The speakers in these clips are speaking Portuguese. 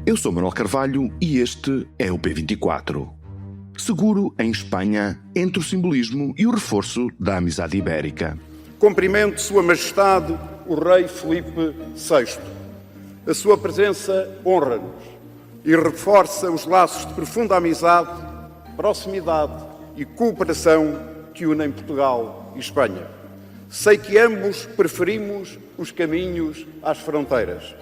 Eu sou Manuel Carvalho e este é o P24. Seguro em Espanha, entre o simbolismo e o reforço da amizade ibérica. Cumprimento Sua Majestade, o Rei Filipe VI. A sua presença honra-nos e reforça os laços de profunda amizade, proximidade e cooperação que unem Portugal e Espanha. Sei que ambos preferimos os caminhos às fronteiras.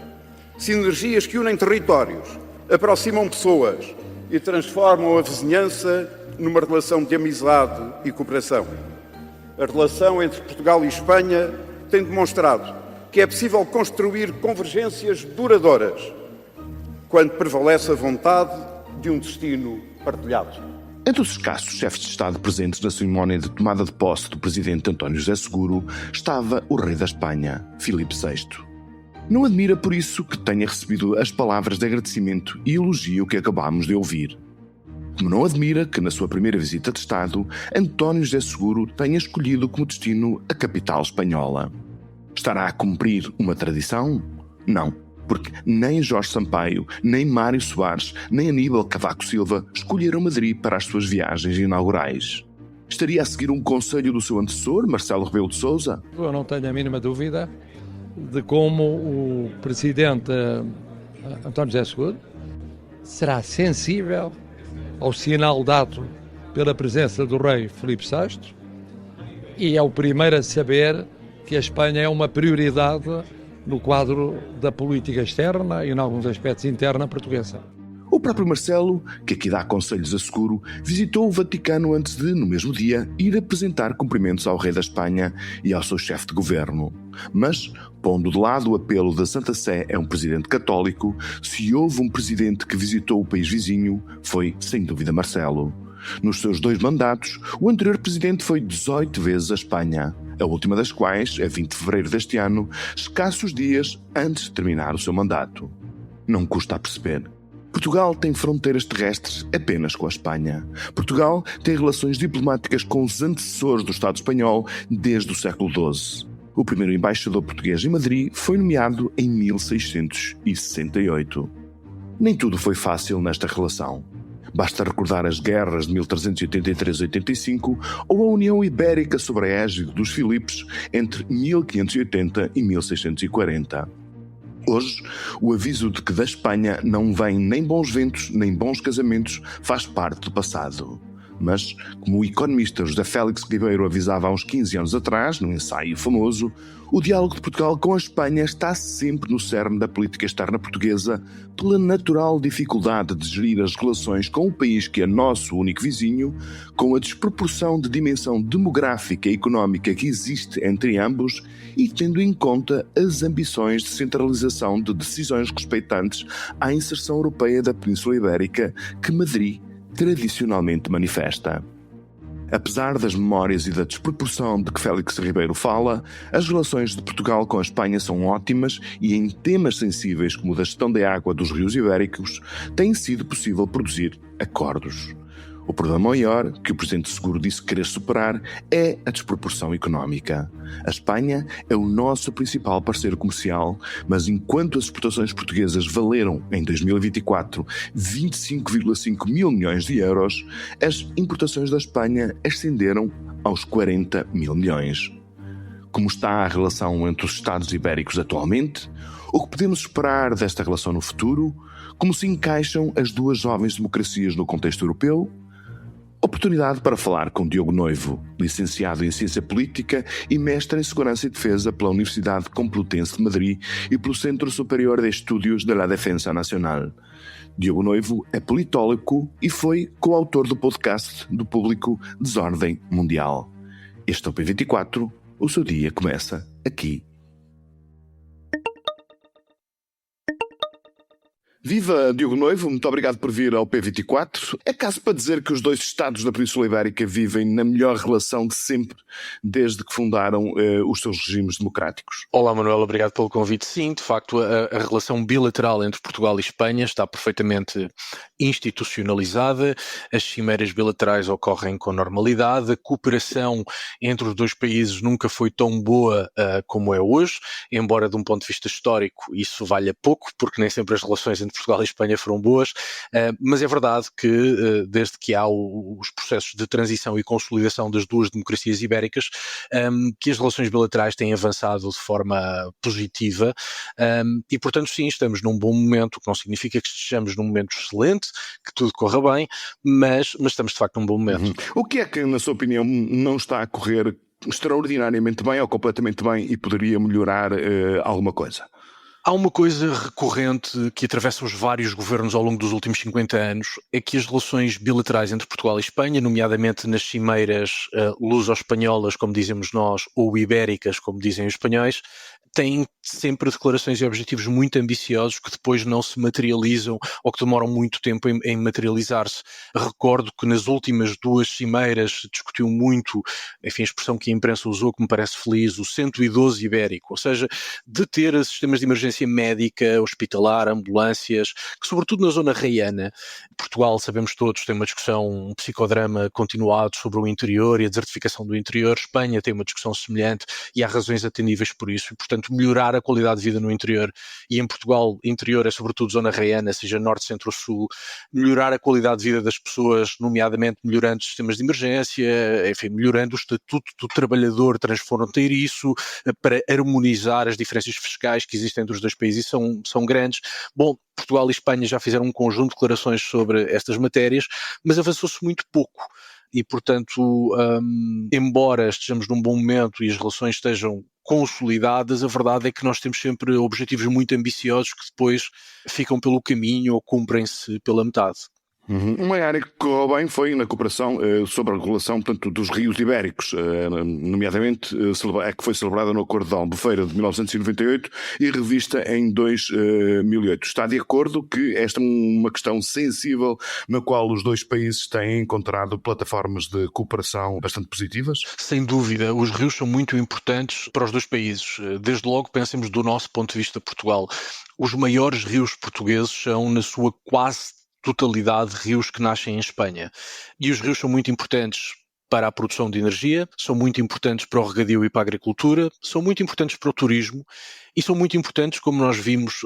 Sinergias que unem territórios, aproximam pessoas e transformam a vizinhança numa relação de amizade e cooperação. A relação entre Portugal e Espanha tem demonstrado que é possível construir convergências duradouras quando prevalece a vontade de um destino partilhado. Entre os escassos chefes de Estado presentes na cerimónia de tomada de posse do presidente António José Seguro estava o rei da Espanha, Filipe VI. Não admira por isso que tenha recebido as palavras de agradecimento e elogio que acabámos de ouvir. Como não admira que na sua primeira visita de Estado, António José Seguro tenha escolhido como destino a capital espanhola. Estará a cumprir uma tradição? Não, porque nem Jorge Sampaio, nem Mário Soares, nem Aníbal Cavaco Silva escolheram Madrid para as suas viagens inaugurais. Estaria a seguir um conselho do seu antecessor, Marcelo Rebelo de Sousa? Eu não tenho a mínima dúvida de como o presidente António José Seguro será sensível ao sinal dado pela presença do rei Filipe VI e é o primeiro a saber que a Espanha é uma prioridade no quadro da política externa e em alguns aspectos interna portuguesa. O próprio Marcelo, que aqui dá conselhos a Seguro, visitou o Vaticano antes de, no mesmo dia, ir apresentar cumprimentos ao rei da Espanha e ao seu chefe de governo. Mas, pondo de lado o apelo da Santa Sé a um presidente católico, se houve um presidente que visitou o país vizinho, foi, sem dúvida, Marcelo. Nos seus 2 mandatos, o anterior presidente foi 18 vezes à Espanha, a última das quais, a 20 de fevereiro deste ano, escassos dias antes de terminar o seu mandato. Não custa a perceber. Portugal tem fronteiras terrestres apenas com a Espanha. Portugal tem relações diplomáticas com os antecessores do Estado espanhol desde o século XII. O primeiro embaixador português em Madrid foi nomeado em 1668. Nem tudo foi fácil nesta relação. Basta recordar as guerras de 1383-85 ou a União Ibérica sob a égide dos Filipes entre 1580 e 1640. Hoje, o aviso de que da Espanha não vêm nem bons ventos nem bons casamentos faz parte do passado. Mas, como o economista José Félix Ribeiro avisava há uns 15 anos atrás, num ensaio famoso, o diálogo de Portugal com a Espanha está sempre no cerne da política externa portuguesa pela natural dificuldade de gerir as relações com o país que é nosso único vizinho, com a desproporção de dimensão demográfica e económica que existe entre ambos e tendo em conta as ambições de centralização de decisões respeitantes à inserção europeia da Península Ibérica que Madrid tradicionalmente manifesta. Apesar das memórias e da desproporção de que Félix Ribeiro fala, as relações de Portugal com a Espanha são ótimas e em temas sensíveis como o da gestão da água dos rios ibéricos tem sido possível produzir acordos. O problema maior, que o presidente Seguro disse querer superar, é a desproporção económica. A Espanha é o nosso principal parceiro comercial, mas enquanto as exportações portuguesas valeram, em 2024, 25,5 mil milhões de euros, as importações da Espanha ascenderam aos 40 mil milhões. Como está a relação entre os Estados ibéricos atualmente? O que podemos esperar desta relação no futuro? Como se encaixam as duas jovens democracias no contexto europeu? Oportunidade para falar com Diogo Noivo, licenciado em Ciência Política e mestre em Segurança e Defesa pela Universidade Complutense de Madrid e pelo Centro Superior de Estudios de la Defensa Nacional. Diogo Noivo é politólogo e foi coautor do podcast do Público Desordem Mundial. Este é o P24, o seu dia começa aqui. Viva Diogo Noivo, muito obrigado por vir ao P24. É caso para dizer que os 2 Estados da Península Ibérica vivem na melhor relação de sempre, desde que fundaram os seus regimes democráticos? Olá Manuel, obrigado pelo convite. Sim, de facto a relação bilateral entre Portugal e Espanha está perfeitamente institucionalizada, as cimeiras bilaterais ocorrem com normalidade, a cooperação entre os 2 países nunca foi tão boa como é hoje, embora de um ponto de vista histórico isso valha pouco, porque nem sempre as relações entre Portugal e Espanha foram boas, mas é verdade que desde que há os processos de transição e consolidação das duas democracias ibéricas, que as relações bilaterais têm avançado de forma positiva, e portanto sim, estamos num bom momento, o que não significa que estejamos num momento excelente, que tudo corra bem, mas estamos de facto num bom momento. O que é que, na sua opinião, não está a correr extraordinariamente bem ou completamente bem e poderia melhorar alguma coisa? Há uma coisa recorrente que atravessa os vários governos ao longo dos últimos 50 anos, é que as relações bilaterais entre Portugal e Espanha, nomeadamente nas cimeiras luso-espanholas, como dizemos nós, ou ibéricas, como dizem os espanhóis, têm sempre declarações e objetivos muito ambiciosos que depois não se materializam ou que demoram muito tempo em materializar-se. Recordo que nas últimas duas cimeiras se discutiu muito, enfim, a expressão que a imprensa usou, que me parece feliz, o 112 ibérico, ou seja, de ter sistemas de emergência médica, hospitalar, ambulâncias, que sobretudo na zona raiana, Portugal, sabemos todos, tem uma discussão, um psicodrama continuado sobre o interior e a desertificação do interior, Espanha tem uma discussão semelhante e há razões atendíveis por isso, e portanto melhorar a qualidade de vida no interior, e em Portugal interior é sobretudo zona raiana, seja norte, centro ou sul, melhorar a qualidade de vida das pessoas, nomeadamente melhorando os sistemas de emergência, enfim, melhorando o estatuto do trabalhador transfronteiriço, para harmonizar as diferenças fiscais que existem entre os dois países, e são grandes. Bom, Portugal e Espanha já fizeram um conjunto de declarações sobre estas matérias, mas avançou-se muito pouco. E, portanto, embora estejamos num bom momento e as relações estejam consolidadas, a verdade é que nós temos sempre objetivos muito ambiciosos que depois ficam pelo caminho ou cumprem-se pela metade. Uma área que correu bem foi na cooperação sobre a regulação, portanto, dos rios ibéricos, nomeadamente a que foi celebrada no Acordo de Albufeira de 1998 e revista em 2008. Está de acordo que esta é uma questão sensível na qual os dois países têm encontrado plataformas de cooperação bastante positivas? Sem dúvida, os rios são muito importantes para os dois países. Desde logo, pensemos do nosso ponto de vista Portugal. Os maiores rios portugueses são, na sua quase totalidade, rios que nascem em Espanha. E os rios são muito importantes para a produção de energia, são muito importantes para o regadio e para a agricultura, são muito importantes para o turismo e são muito importantes, como nós vimos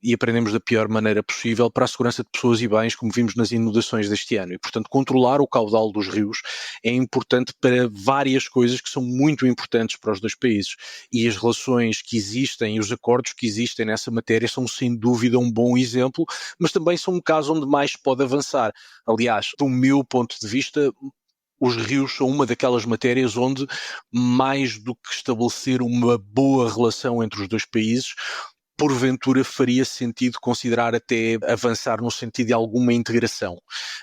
e aprendemos da pior maneira possível, para a segurança de pessoas e bens, como vimos nas inundações deste ano. E, portanto, controlar o caudal dos rios é importante para várias coisas que são muito importantes para os dois países. E as relações que existem e os acordos que existem nessa matéria são, sem dúvida, um bom exemplo, mas também são um caso onde mais pode avançar. Aliás, do meu ponto de vista, os rios são uma daquelas matérias onde, mais do que estabelecer uma boa relação entre os dois países, porventura faria sentido considerar até avançar no sentido de alguma integração.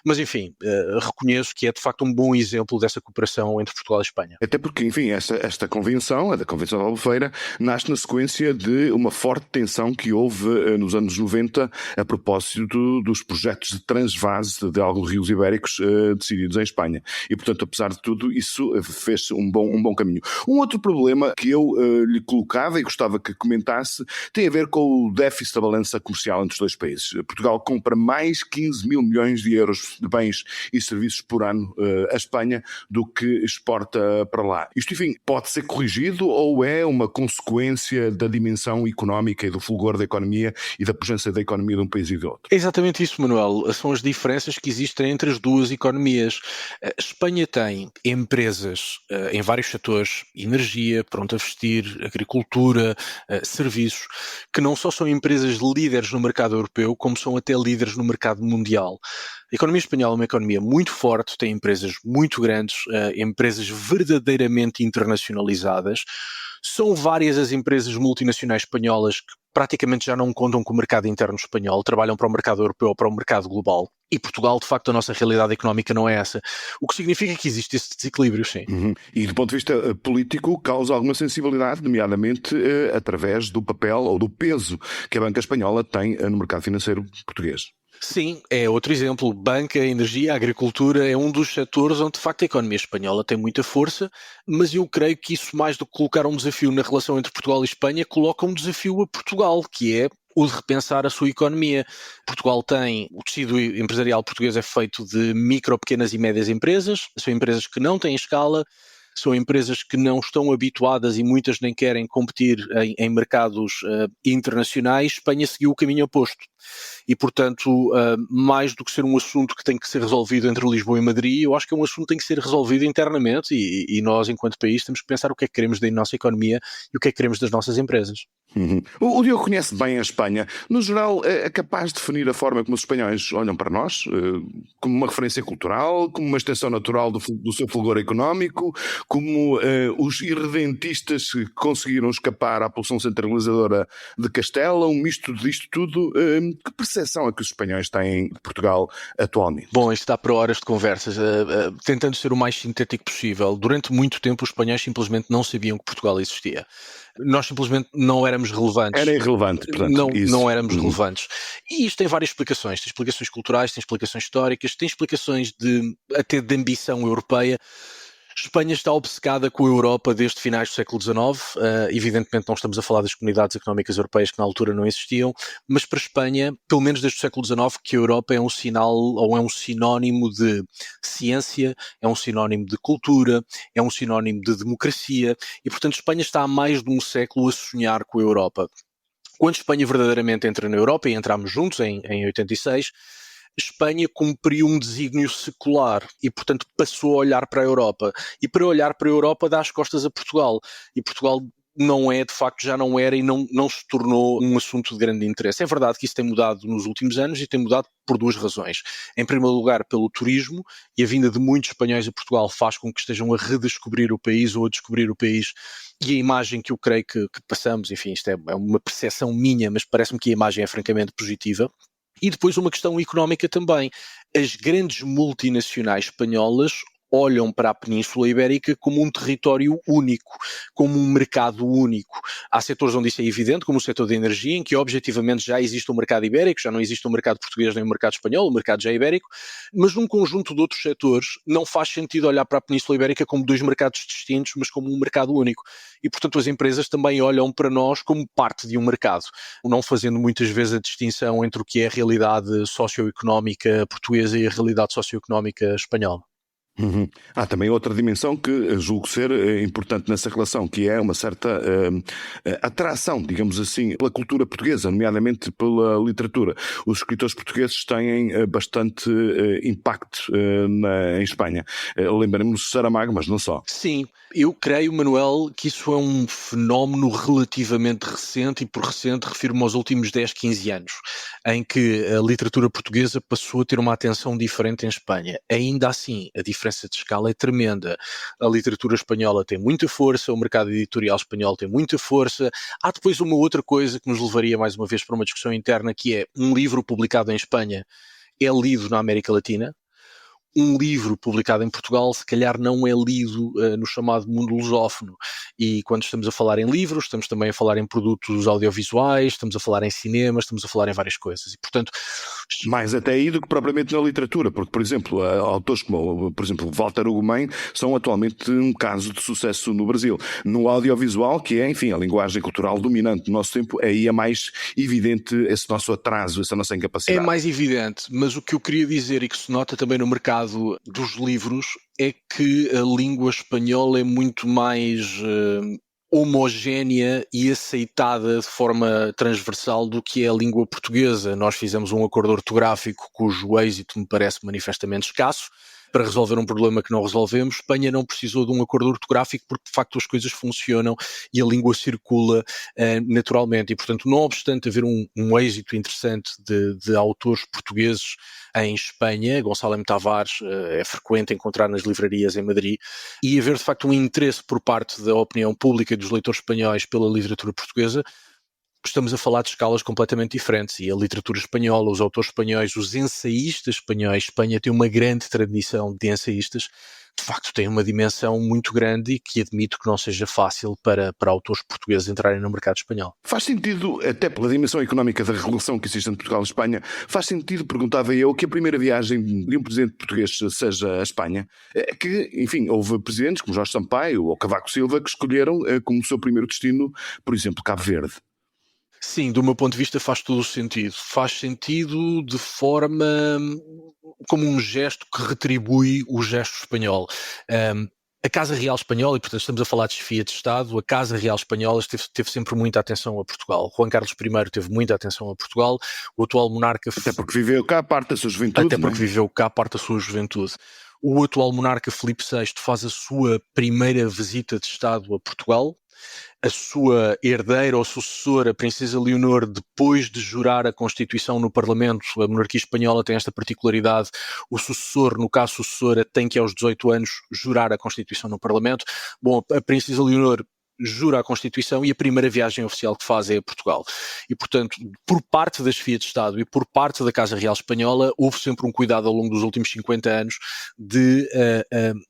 Mas, enfim, reconheço que é de facto um bom exemplo dessa cooperação entre Portugal e Espanha. Até porque, enfim, esta convenção, a da Convenção de Albufeira, nasce na sequência de uma forte tensão que houve nos anos 90 a propósito dos projetos de transvase de alguns rios ibéricos decididos em Espanha. E, portanto, apesar de tudo, isso fez um bom caminho. Um outro problema que eu lhe colocava e gostava que comentasse tem a ver com o déficit da balança comercial entre os dois países. Portugal compra mais 15 mil milhões de euros de bens e serviços por ano à Espanha do que exporta para lá. Isto, enfim, pode ser corrigido ou é uma consequência da dimensão económica e do fulgor da economia e da pujança da economia de um país e do outro? É exatamente isso, Manuel. São as diferenças que existem entre as duas economias. A Espanha tem empresas em vários setores, energia, pronto a vestir, agricultura, serviços, que não só são empresas líderes no mercado europeu, como são até líderes no mercado mundial. A economia espanhola é uma economia muito forte, tem empresas muito grandes, empresas verdadeiramente internacionalizadas. São várias as empresas multinacionais espanholas que praticamente já não contam com o mercado interno espanhol, trabalham para o mercado europeu ou para o mercado global. E Portugal, de facto, a nossa realidade económica não é essa. O que significa que existe esse desequilíbrio, sim. E do ponto de vista político, causa alguma sensibilidade, nomeadamente através do papel ou do peso que a banca espanhola tem no mercado financeiro português. Sim, é outro exemplo. Banca, energia, agricultura é um dos setores onde de facto a economia espanhola tem muita força, mas eu creio que isso, mais do que colocar um desafio na relação entre Portugal e Espanha, coloca um desafio a Portugal, que é o de repensar a sua economia. Portugal tem, o tecido empresarial português é feito de micro, pequenas e médias empresas, são empresas que não têm escala, são empresas que não estão habituadas e muitas nem querem competir em mercados internacionais. Espanha seguiu o caminho oposto. E, portanto, mais do que ser um assunto que tem que ser resolvido entre Lisboa e Madrid, eu acho que é um assunto que tem que ser resolvido internamente e nós, enquanto país, temos que pensar o que é que queremos da nossa economia e o que é que queremos das nossas empresas. Uhum. O Diogo conhece bem a Espanha. No geral, é capaz de definir a forma como os espanhóis olham para nós? Como uma referência cultural, como uma extensão natural do seu fulgor económico, como os irredentistas que conseguiram escapar à pulsão centralizadora de Castela, um misto disto tudo. Que percepção é que os espanhóis têm de Portugal atualmente? Bom, isto dá para horas de conversas. Tentando ser o mais sintético possível, durante muito tempo os espanhóis simplesmente não sabiam que Portugal existia. Nós simplesmente não éramos relevantes. Era irrelevante, portanto. Não éramos relevantes. E isto tem várias explicações. Tem explicações culturais, tem explicações históricas, tem explicações até de ambição europeia. Espanha está obcecada com a Europa desde finais do século XIX. Evidentemente não estamos a falar das comunidades económicas europeias que na altura não existiam, mas para a Espanha, pelo menos desde o século XIX, que a Europa é um sinal ou é um sinónimo de ciência, é um sinónimo de cultura, é um sinónimo de democracia e, portanto, Espanha está há mais de um século a sonhar com a Europa. Quando Espanha verdadeiramente entra na Europa, e entramos juntos em 86, Espanha cumpriu um desígnio secular e, portanto, passou a olhar para a Europa. E para olhar para a Europa dá as costas a Portugal. E Portugal não é, de facto, já não era e não se tornou um assunto de grande interesse. É verdade que isso tem mudado nos últimos anos e tem mudado por duas razões. Em primeiro lugar, pelo turismo, e a vinda de muitos espanhóis a Portugal faz com que estejam a redescobrir o país ou a descobrir o país. E a imagem que eu creio que passamos, enfim, isto é uma percepção minha, mas parece-me que a imagem é francamente positiva. E depois uma questão económica também. As grandes multinacionais espanholas olham para a Península Ibérica como um território único, como um mercado único. Há setores onde isso é evidente, como o setor da energia, em que objetivamente já existe um mercado ibérico, já não existe um mercado português nem um mercado espanhol, o mercado já é ibérico, mas num conjunto de outros setores não faz sentido olhar para a Península Ibérica como dois mercados distintos, mas como um mercado único. E, portanto, as empresas também olham para nós como parte de um mercado, não fazendo muitas vezes a distinção entre o que é a realidade socioeconómica portuguesa e a realidade socioeconómica espanhola. Uhum. Há também outra dimensão que julgo ser importante nessa relação, que é uma certa atração, digamos assim, pela cultura portuguesa, nomeadamente pela literatura. Os escritores portugueses têm bastante impacto em Espanha. Lembramos-nos de Saramago, mas não só. Sim, eu creio, Manuel, que isso é um fenómeno relativamente recente, e por recente refiro-me aos últimos 10, 15 anos, em que a literatura portuguesa passou a ter uma atenção diferente em Espanha. Ainda assim, a diferença de escala é tremenda. A literatura espanhola tem muita força, o mercado editorial espanhol tem muita força. Há depois uma outra coisa que nos levaria mais uma vez para uma discussão interna, que é um livro publicado em Espanha é lido na América Latina. Um livro publicado em Portugal, se calhar não é lido no chamado mundo lusófono. E quando estamos a falar em livros, estamos também a falar em produtos audiovisuais, estamos a falar em cinema, estamos a falar em várias coisas. E, portanto, mais até aí do que propriamente na literatura, porque, por exemplo, autores como, por exemplo, Walter Ugumem são atualmente um caso de sucesso no Brasil. No audiovisual, que é, enfim, a linguagem cultural dominante do nosso tempo, aí é mais evidente esse nosso atraso, essa nossa incapacidade. É mais evidente, mas o que eu queria dizer e que se nota também no mercado dos livros é que a língua espanhola é muito mais homogénea e aceitada de forma transversal do que é a língua portuguesa. Nós fizemos um acordo ortográfico cujo êxito me parece manifestamente escasso para resolver um problema que não resolvemos. Espanha não precisou de um acordo ortográfico porque de facto as coisas funcionam e a língua circula naturalmente. E portanto, não obstante haver um êxito interessante de autores portugueses em Espanha, Gonçalo M. Tavares é frequente encontrar nas livrarias em Madrid, e haver de facto um interesse por parte da opinião pública e dos leitores espanhóis pela literatura portuguesa, estamos a falar de escalas completamente diferentes. E a literatura espanhola, os autores espanhóis, os ensaístas espanhóis, Espanha tem uma grande tradição de ensaístas, de facto tem uma dimensão muito grande e que admito que não seja fácil para autores portugueses entrarem no mercado espanhol. Faz sentido, até pela dimensão económica da relação que existe entre Portugal e Espanha, faz sentido, perguntava eu, que a primeira viagem de um presidente português seja a Espanha, que, enfim, houve presidentes como Jorge Sampaio ou Cavaco Silva que escolheram como seu primeiro destino, por exemplo, Cabo Verde. Sim, do meu ponto de vista faz todo o sentido. Faz sentido de forma como um gesto que retribui o gesto espanhol. A Casa Real Espanhola, e portanto estamos a falar de chefia de Estado, a Casa Real Espanhola teve sempre muita atenção a Portugal. Juan Carlos I teve muita atenção a Portugal, o atual monarca... Até porque viveu cá parte da sua juventude. Até porque viveu cá parte da sua juventude. O atual monarca Filipe VI faz a sua primeira visita de Estado a Portugal. A sua herdeira ou sucessora, a Princesa Leonor, depois de jurar a Constituição no Parlamento, a monarquia espanhola tem esta particularidade, o sucessor, no caso sucessora, tem que aos 18 anos jurar a Constituição no Parlamento. Bom, a Princesa Leonor jura a Constituição e a primeira viagem oficial que faz é a Portugal. E, portanto, por parte da chefia de Estado e por parte da Casa Real Espanhola, houve sempre um cuidado ao longo dos últimos 50 anos de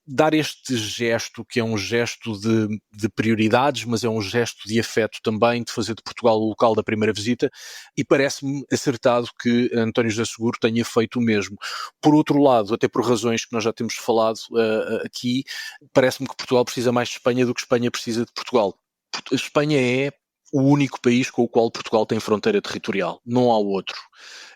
dar este gesto, que é um gesto de prioridades, mas é um gesto de afeto também, de fazer de Portugal o local da primeira visita, e parece-me acertado que António José Seguro tenha feito o mesmo. Por outro lado, até por razões que nós já temos falado aqui, parece-me que Portugal precisa mais de Espanha do que Espanha precisa de Portugal. A Espanha é o único país com o qual Portugal tem fronteira territorial, não há outro.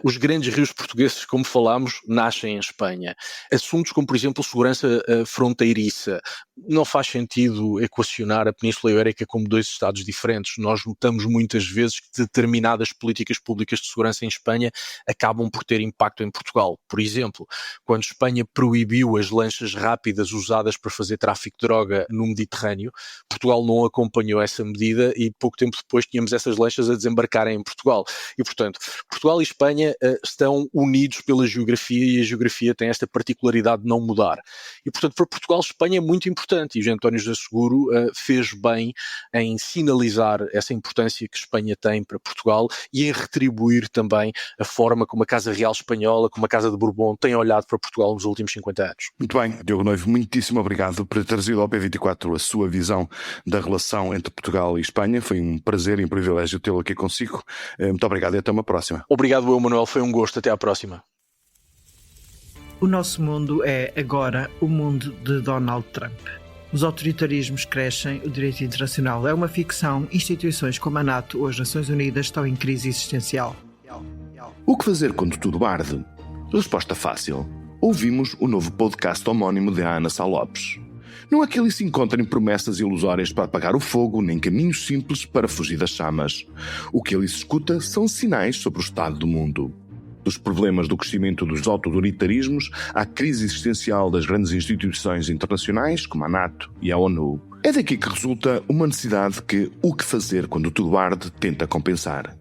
Os grandes rios portugueses, como falámos, nascem em Espanha. Assuntos como, por exemplo, segurança fronteiriça. Não faz sentido equacionar a Península Ibérica como dois estados diferentes. Nós notamos muitas vezes que determinadas políticas públicas de segurança em Espanha acabam por ter impacto em Portugal. Por exemplo, quando Espanha proibiu as lanchas rápidas usadas para fazer tráfico de droga no Mediterrâneo, Portugal não acompanhou essa medida e pouco tempo depois tínhamos essas lanchas a desembarcarem em Portugal. E, portanto, Portugal e Espanha estão unidos pela geografia e a geografia tem esta particularidade de não mudar. E, portanto, para Portugal, Espanha é muito importante e o António José Seguro fez bem em sinalizar essa importância que Espanha tem para Portugal e em retribuir também a forma como a Casa Real Espanhola, como a Casa de Bourbon tem olhado para Portugal nos últimos 50 anos. Muito bem, Diogo Noivo, muitíssimo obrigado por ter trazido ao P24 a sua visão da relação entre Portugal e Espanha. Foi um prazer e um privilégio tê-lo aqui consigo. Muito obrigado e até uma próxima. Obrigado, Manuel. Foi um gosto. Até à próxima. O nosso mundo é, agora, o mundo de Donald Trump. Os autoritarismos crescem, o direito internacional é uma ficção, instituições como a NATO ou as Nações Unidas estão em crise existencial. O que fazer quando tudo arde? Resposta fácil. Ouvimos o novo podcast homónimo de Ana Sá Lopes. Não é que ali se encontrem promessas ilusórias para apagar o fogo, nem caminhos simples para fugir das chamas. O que ali se escuta são sinais sobre o estado do mundo. Dos problemas do crescimento dos autoritarismos à crise existencial das grandes instituições internacionais, como a NATO e a ONU. É daqui que resulta uma necessidade que o que fazer quando tudo arde tenta compensar.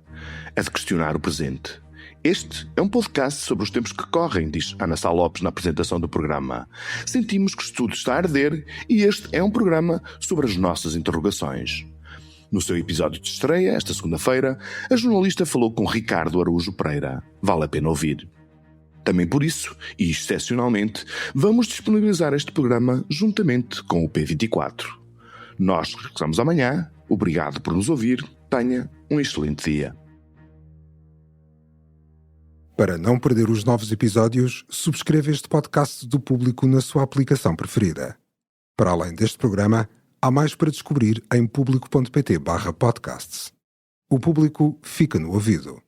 É de questionar o presente. Este é um podcast sobre os tempos que correm, diz Ana Sá Lopes na apresentação do programa. Sentimos que tudo está a arder e este é um programa sobre as nossas interrogações. No seu episódio de estreia, esta segunda-feira, a jornalista falou com Ricardo Araújo Pereira. Vale a pena ouvir. Também por isso, e excepcionalmente, vamos disponibilizar este programa juntamente com o P24. Nós regressamos amanhã. Obrigado por nos ouvir. Tenha um excelente dia. Para não perder os novos episódios, subscreva este podcast do Público na sua aplicação preferida. Para além deste programa, há mais para descobrir em público.pt/podcasts. O Público fica no ouvido.